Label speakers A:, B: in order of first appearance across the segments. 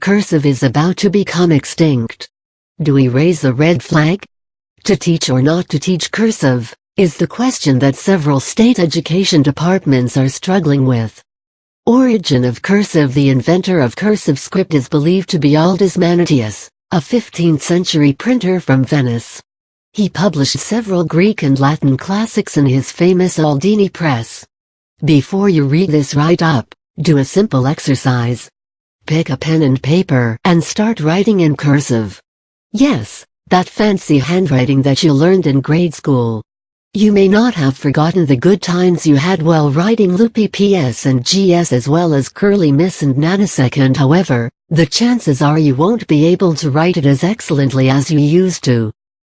A: cursive is about to become extinct. Do we raise the red flag? To teach or not to teach cursive is the question that several state education departments are struggling with. Origin of cursive. The inventor of cursive script is believed to be Aldus Manutius, a 15th-century printer from Venice. He published several Greek and Latin classics in his famous Aldini press. Before you read this write-up, do a simple exercise. Pick a pen and paper and start writing in cursive. Yes, that fancy handwriting that you learned in grade school. You may not have forgotten the good times you had while writing loopy PS and GS as well as curly miss and nanosecond. However, the chances are you won't be able to write it as excellently as you used to.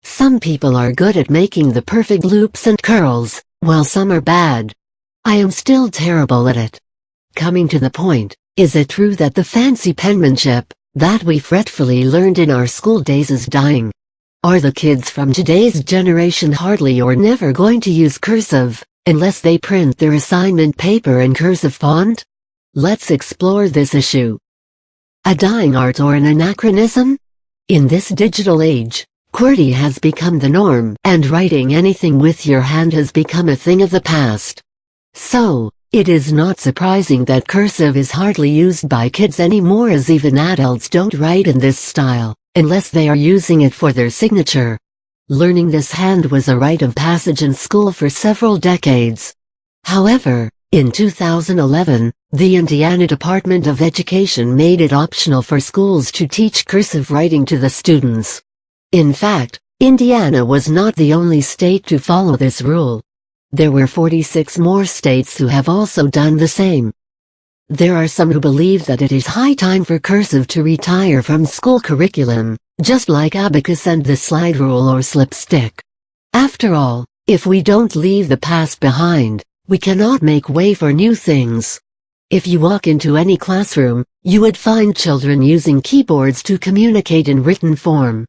A: Some people are good at making the perfect loops and curls, while some are bad. I am still terrible at it. Coming to the point, is it true that the fancy penmanship that we fretfully learned in our school days is dying? Are the kids from today's generation hardly or never going to use cursive, unless they print their assignment paper in cursive font? Let's explore this issue. A dying art or an anachronism? In this digital age, QWERTY has become the norm, and writing anything with your hand has become a thing of the past. So, it is not surprising that cursive is hardly used by kids anymore, as even adults don't write in this style, unless they are using it for their signature. Learning this hand was a rite of passage in school for several decades. However, in 2011, the Indiana Department of Education made it optional for schools to teach cursive writing to the students. In fact, Indiana was not the only state to follow this rule. There were 46 more states who have also done the same. There are some who believe that it is high time for cursive to retire from school curriculum, just like abacus and the slide rule or slipstick. After all, if we don't leave the past behind, we cannot make way for new things. If you walk into any classroom, you would find children using keyboards to communicate in written form.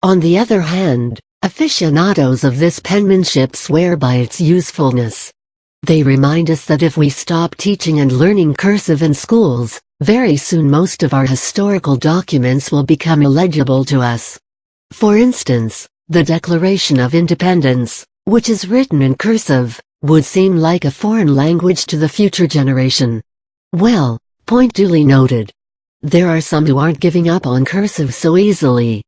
A: On the other hand, aficionados of this penmanship swear by its usefulness. They remind us that if we stop teaching and learning cursive in schools, very soon most of our historical documents will become illegible to us. For instance, the Declaration of Independence, which is written in cursive, would seem like a foreign language to the future generation. Well, point duly noted. There are some who aren't giving up on cursive so easily.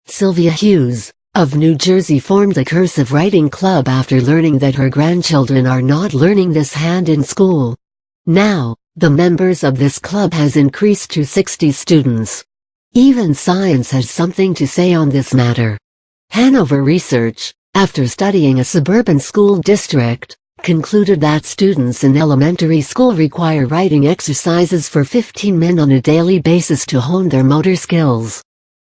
A: Sylvia Hughes, of New Jersey, formed a cursive writing club after learning that her grandchildren are not learning this hand in school. Now, the members of this club has increased to 60 students. Even science has something to say on this matter. Hanover Research, after studying a suburban school district, concluded that students in elementary school require writing exercises for 15 minutes on a daily basis to hone their motor skills.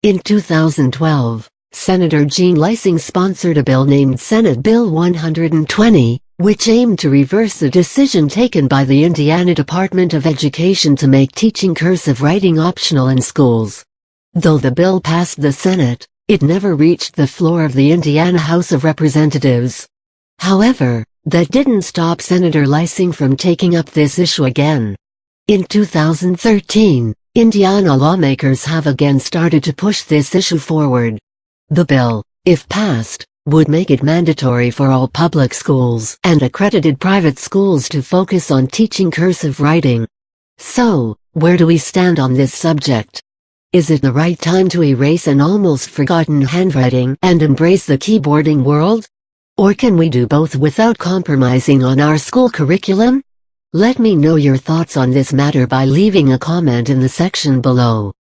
A: In 2012, Senator Jean Lysing sponsored a bill named Senate Bill 120, which aimed to reverse the decision taken by the Indiana Department of Education to make teaching cursive writing optional in schools. Though the bill passed the Senate, it never reached the floor of the Indiana House of Representatives. However, that didn't stop Senator Lysing from taking up this issue again. In 2013, Indiana lawmakers have again started to push this issue forward. The bill, if passed, would make it mandatory for all public schools and accredited private schools to focus on teaching cursive writing. So, where do we stand on this subject? Is it the right time to erase an almost forgotten handwriting and embrace the keyboarding world? Or can we do both without compromising on our school curriculum? Let me know your thoughts on this matter by leaving a comment in the section below.